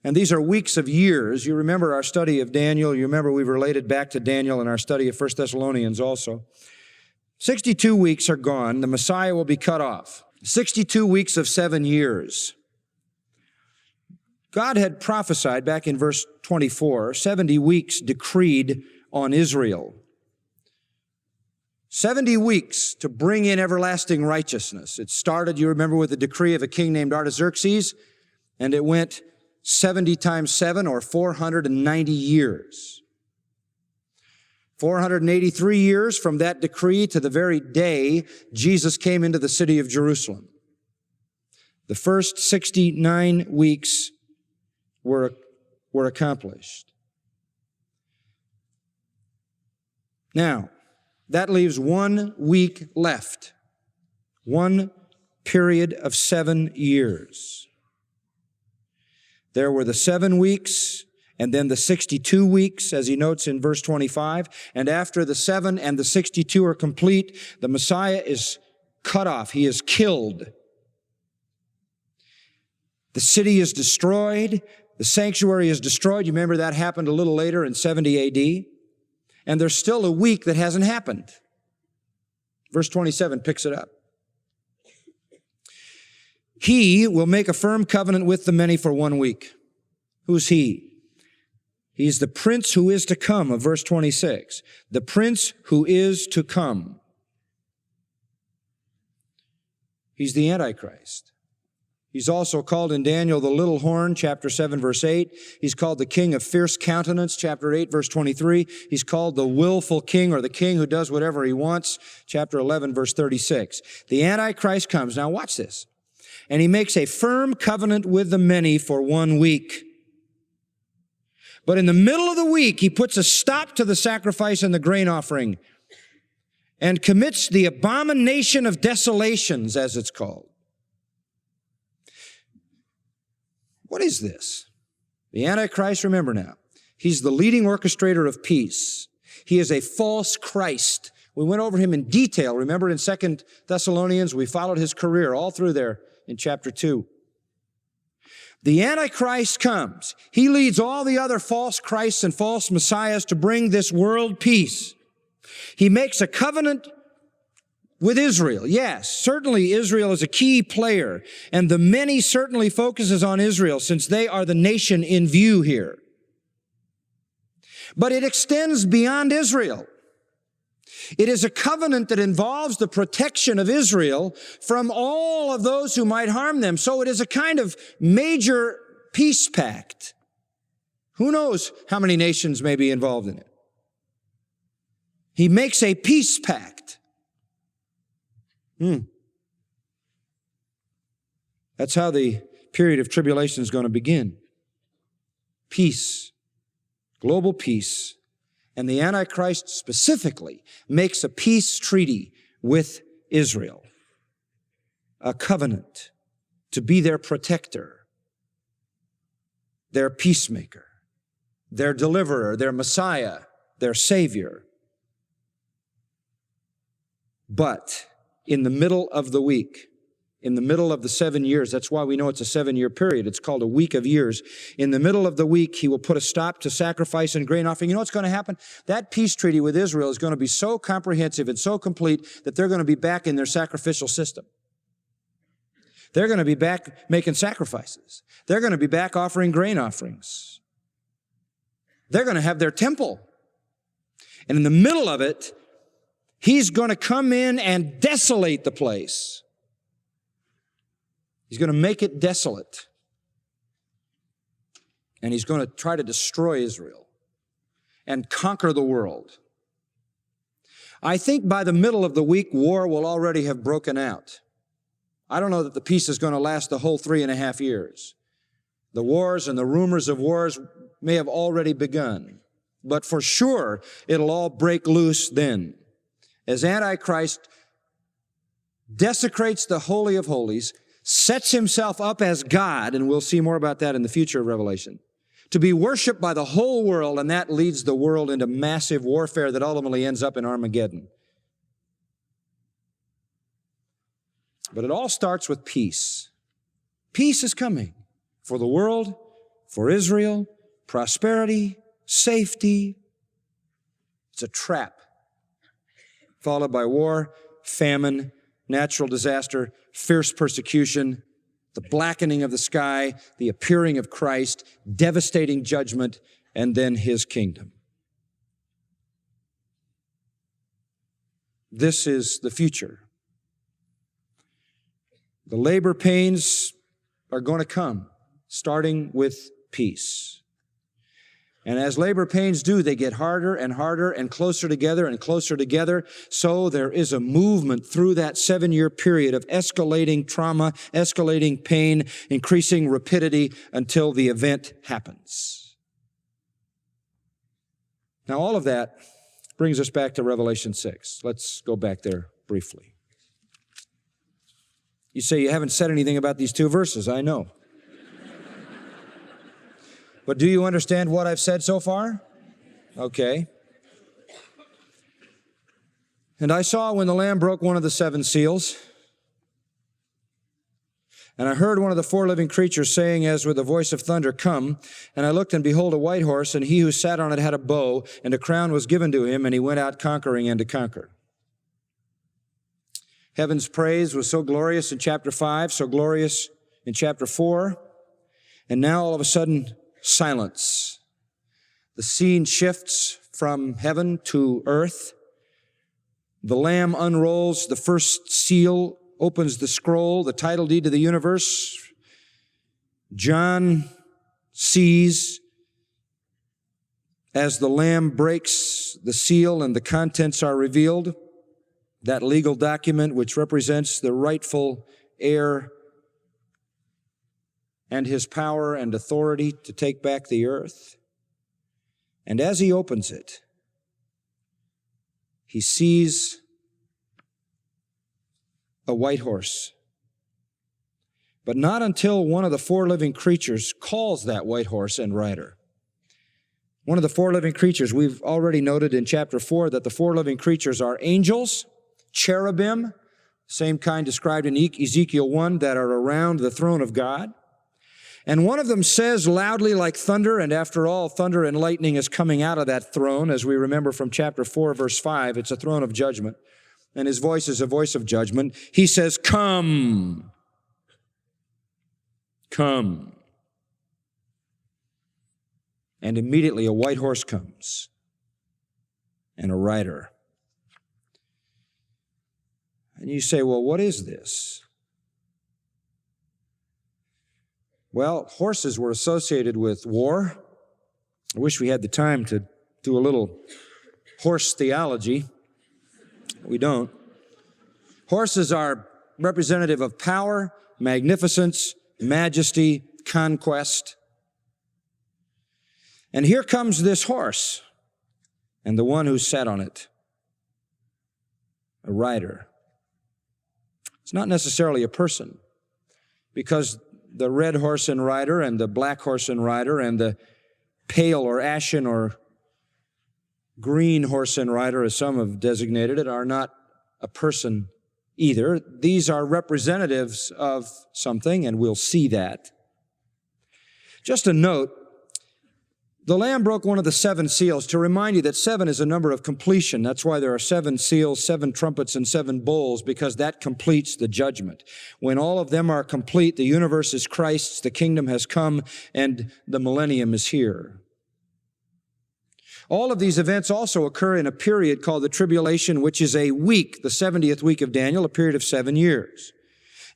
and these are weeks of years. You remember our study of Daniel. You remember we've related back to Daniel in our study of 1 Thessalonians also. 62 weeks are gone. The Messiah will be cut off. 62 weeks of 7 years. God had prophesied back in verse 24, 70 weeks decreed on Israel. 70 weeks to bring in everlasting righteousness. It started, you remember, with the decree of a king named Artaxerxes, and it went 70 times 7, or 490 years. 483 years from that decree to the very day Jesus came into the city of Jerusalem. The first 69 weeks were accomplished. Now, that leaves 1 week left. 1 period of 7 years. There were the 7 weeks, and then the 62 weeks, as he notes in verse 25. And after the 7 and the 62 are complete, the Messiah is cut off. He is killed. The city is destroyed. The sanctuary is destroyed. You remember that happened a little later in 70 A.D. And there's still a week that hasn't happened. Verse 27 picks it up. He will make a firm covenant with the many for 1 week. Who's he? He's the prince who is to come of verse 26. The prince who is to come. He's the Antichrist. He's also called in Daniel the little horn, chapter 7, verse 8. He's called the king of fierce countenance, chapter 8, verse 23. He's called the willful king, or the king who does whatever he wants, chapter 11, verse 36. The Antichrist comes. Now watch this. And he makes a firm covenant with the many for 1 week. But in the middle of the week, he puts a stop to the sacrifice and the grain offering and commits the abomination of desolations, as it's called. What is this? The Antichrist, remember now, he's the leading orchestrator of peace. He is a false Christ. We went over him in detail. Remember in 2 Thessalonians, we followed his career all through there in chapter 2. The Antichrist comes. He leads all the other false Christs and false messiahs to bring this world peace. He makes a covenant with Israel. Yes, certainly Israel is a key player, and the many certainly focuses on Israel since they are the nation in view here. But it extends beyond Israel. It is a covenant that involves the protection of Israel from all of those who might harm them. So it is a kind of major peace pact. Who knows how many nations may be involved in it? He makes a peace pact. That's how the period of tribulation is going to begin. Peace. Global peace. And the Antichrist specifically makes a peace treaty with Israel. A covenant to be their protector, their peacemaker, their deliverer, their Messiah, their Savior. But in the middle of the week, in the middle of the 7 years. That's why we know it's a 7-year period. It's called a week of years. In the middle of the week, he will put a stop to sacrifice and grain offering. You know what's going to happen? That peace treaty with Israel is going to be so comprehensive and so complete that they're going to be back in their sacrificial system. They're going to be back making sacrifices. They're going to be back offering grain offerings. They're going to have their temple. And in the middle of it, he's going to come in and desolate the place. He's going to make it desolate. And he's going to try to destroy Israel and conquer the world. I think by the middle of the week, war will already have broken out. I don't know that the peace is going to last the whole 3.5 years. The wars and the rumors of wars may have already begun. But for sure, it'll all break loose then. As Antichrist desecrates the Holy of Holies, sets himself up as God, and we'll see more about that in the future of Revelation, to be worshiped by the whole world, and that leads the world into massive warfare that ultimately ends up in Armageddon. But it all starts with peace. Peace is coming for the world, for Israel, prosperity, safety. It's a trap, followed by war, famine, natural disaster, fierce persecution, the blackening of the sky, the appearing of Christ, devastating judgment, and then his kingdom. This is the future. The labor pains are going to come, starting with peace. And as labor pains do, they get harder and harder and closer together and closer together. So there is a movement through that 7-year period of escalating trauma, escalating pain, increasing rapidity until the event happens. Now, all of that brings us back to Revelation 6. Let's go back there briefly. You say you haven't said anything about these 2 verses. I know. But do you understand what I've said so far? Okay. And I saw when the Lamb broke one of the 7 seals, and I heard one of the 4 living creatures saying as with a voice of thunder, "Come." And I looked, and behold, a white horse, and he who sat on it had a bow, and a crown was given to him, and he went out conquering and to conquer. Heaven's praise was so glorious in chapter 5, so glorious in chapter 4, and now all of a sudden, silence. The scene shifts from heaven to earth. The Lamb unrolls the first seal, opens the scroll, the title deed to the universe. John sees as the Lamb breaks the seal and the contents are revealed, that legal document which represents the rightful heir and his power and authority to take back the earth. And as he opens it, he sees a white horse. But not until one of the 4 living creatures calls that white horse and rider. One of the 4 living creatures, we've already noted in chapter 4 that the 4 living creatures are angels, cherubim, same kind described in Ezekiel 1, that are around the throne of God. And one of them says loudly like thunder, and after all, thunder and lightning is coming out of that throne, as we remember from chapter 4, verse 5. It's a throne of judgment, and his voice is a voice of judgment. He says, "Come, come." And immediately a white horse comes, and a rider. And you say, well, what is this? Well, horses were associated with war. I wish we had the time to do a little horse theology. We don't. Horses are representative of power, magnificence, majesty, conquest. And here comes this horse, and the one who sat on it, a rider. It's not necessarily a person, because the red horse and rider and the black horse and rider and the pale or ashen or green horse and rider, as some have designated it, are not a person either. These are representatives of something, and we'll see that. Just a note, the Lamb broke one of the 7 seals to remind you that 7 is a number of completion. That's why there are 7 seals, 7 trumpets, and 7 bowls, because that completes the judgment. When all of them are complete, the universe is Christ's, the kingdom has come, and the millennium is here. All of these events also occur in a period called the tribulation, which is a week, the 70th week of Daniel, a period of 7 years.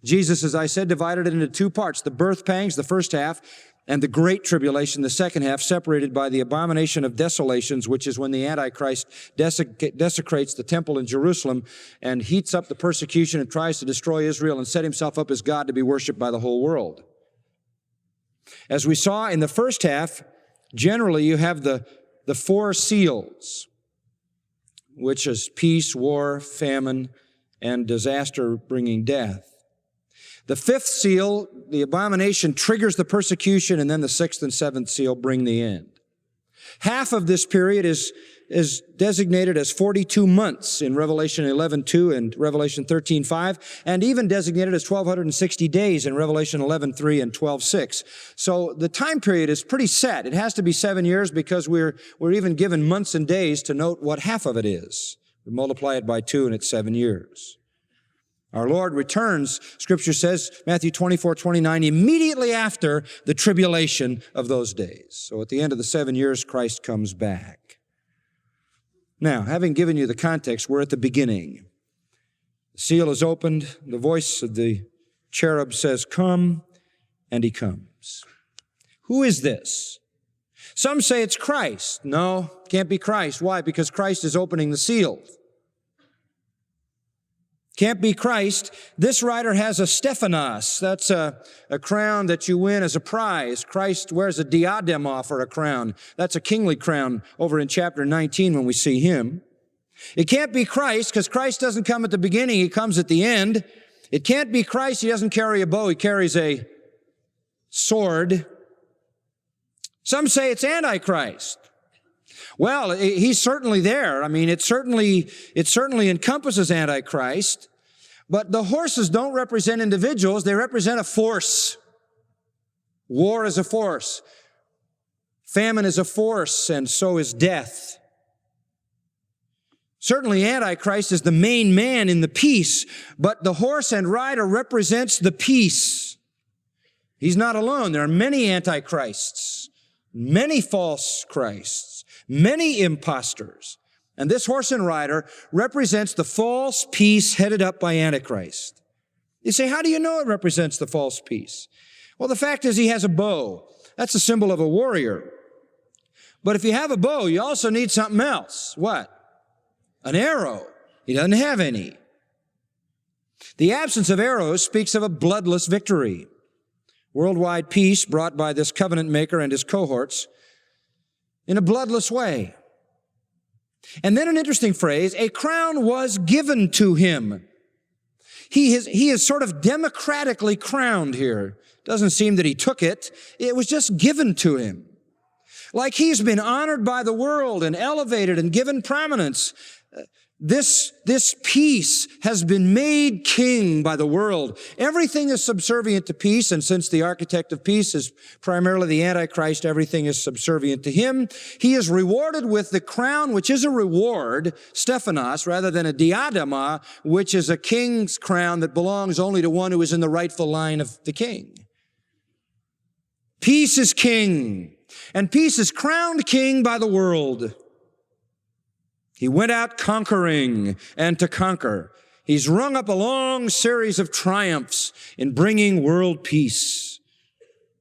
Jesus, as I said, divided it into 2 parts, the birth pangs, the first half, and the great tribulation, the second half, separated by the abomination of desolations, which is when the Antichrist desecrates the temple in Jerusalem and heats up the persecution and tries to destroy Israel and set himself up as God to be worshiped by the whole world. As we saw in the first half, generally you have the 4 seals, which is peace, war, famine, and disaster bringing death. The 5th seal, the abomination, triggers the persecution, and then the 6th and 7th seal bring the end. Half of this period is designated as 42 months in Revelation 11:2 and Revelation 13:5, and even designated as 1,260 days in Revelation 11:3 and 12:6. So the time period is pretty set. It has to be 7 years because we're even given months and days to note what half of it is. We multiply it by 2 and it's 7 years. Our Lord returns, Scripture says, Matthew 24:29, immediately after the tribulation of those days. So at the end of the 7 years, Christ comes back. Now, having given you the context, we're at the beginning. The seal is opened. The voice of the cherub says, "Come," and he comes. Who is this? Some say it's Christ. No, can't be Christ. Why? Because Christ is opening the seal. Can't be Christ. This rider has a Stephanos. That's a crown that you win as a prize. Christ wears a diadema for a crown. That's a kingly crown over in chapter 19 when we see him. It can't be Christ because Christ doesn't come at the beginning. He comes at the end. It can't be Christ. He doesn't carry a bow. He carries a sword. Some say it's Antichrist. Well, he's certainly there. I mean, it certainly encompasses Antichrist, but the horses don't represent individuals. They represent a force. War is a force. Famine is a force, and so is death. Certainly Antichrist is the main man in the peace, but the horse and rider represents the peace. He's not alone. There are many Antichrists, many false Christs, many impostors. And this horse and rider represents the false peace headed up by Antichrist. You say, how do you know it represents the false peace? Well, the fact is he has a bow. That's a symbol of a warrior. But if you have a bow, you also need something else. What? An arrow. He doesn't have any. The absence of arrows speaks of a bloodless victory. Worldwide peace brought by this covenant maker and his cohorts in a bloodless way. And then an interesting phrase, a crown was given to him. He is sort of democratically crowned here. Doesn't seem that he took it. It was just given to him. Like he's been honored by the world and elevated and given prominence. This peace has been made king by the world. Everything is subservient to peace, and since the architect of peace is primarily the Antichrist, everything is subservient to him. He is rewarded with the crown, which is a reward, Stephanos, rather than a diadema, which is a king's crown that belongs only to one who is in the rightful line of the king. Peace is king, and peace is crowned king by the world. He went out conquering and to conquer. He's rung up a long series of triumphs in bringing world peace.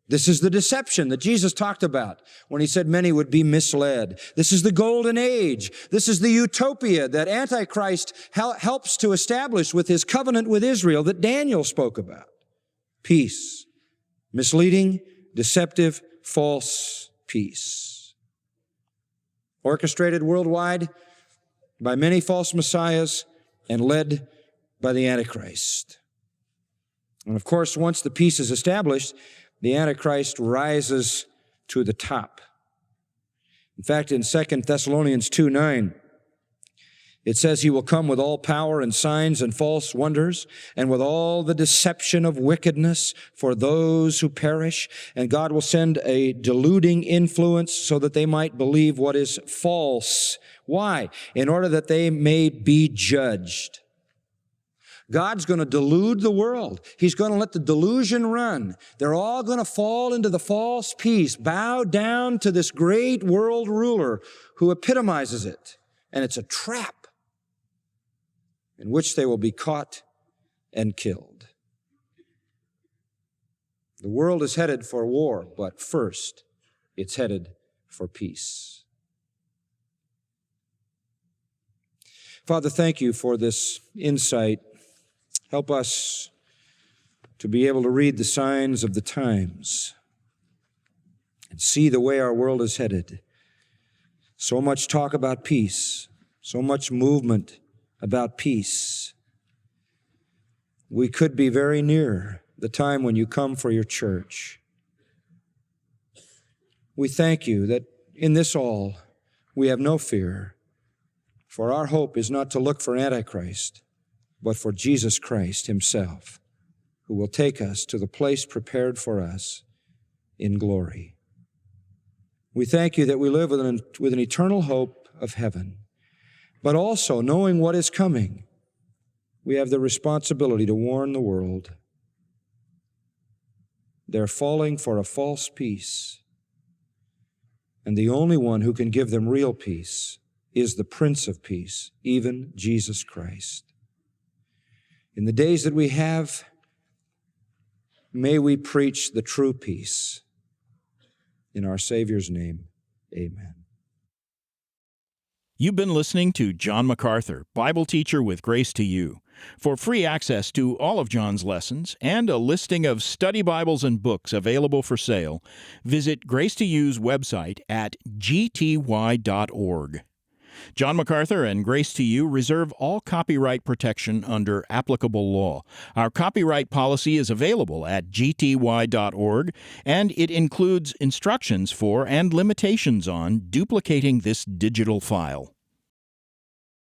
This is the deception that Jesus talked about when he said many would be misled. This is the golden age. This is the utopia that Antichrist helps to establish with his covenant with Israel that Daniel spoke about. Peace. Misleading, deceptive, false peace. Orchestrated worldwide by many false messiahs and led by the Antichrist. And of course, once the peace is established, the Antichrist rises to the top. In fact, in 2 Thessalonians 2:9, It says he will come with all power and signs and false wonders and with all the deception of wickedness for those who perish. And God will send a deluding influence so that they might believe what is false. Why? In order that they may be judged. God's going to delude the world. He's going to let the delusion run. They're all going to fall into the false peace, bow down to this great world ruler who epitomizes it. And it's a trap in which they will be caught and killed. The world is headed for war, but first, it's headed for peace. Father, thank you for this insight. Help us to be able to read the signs of the times and see the way our world is headed. So much talk about peace, so much movement about peace. We could be very near the time when you come for your church. We thank you that in this all we have no fear, for our hope is not to look for Antichrist, but for Jesus Christ himself, who will take us to the place prepared for us in glory. We thank you that we live with an eternal hope of heaven, but also knowing what is coming, we have the responsibility to warn the world. They're falling for a false peace, and the only one who can give them real peace is the Prince of Peace, even Jesus Christ. In the days that we have, may we preach the true peace. In our Savior's name, amen. You've been listening to John MacArthur, Bible teacher with Grace to You. For free access to all of John's lessons and a listing of study Bibles and books available for sale, visit Grace to You's website at gty.org. John MacArthur and Grace to You reserve all copyright protection under applicable law. Our copyright policy is available at gty.org, and it includes instructions for and limitations on duplicating this digital file.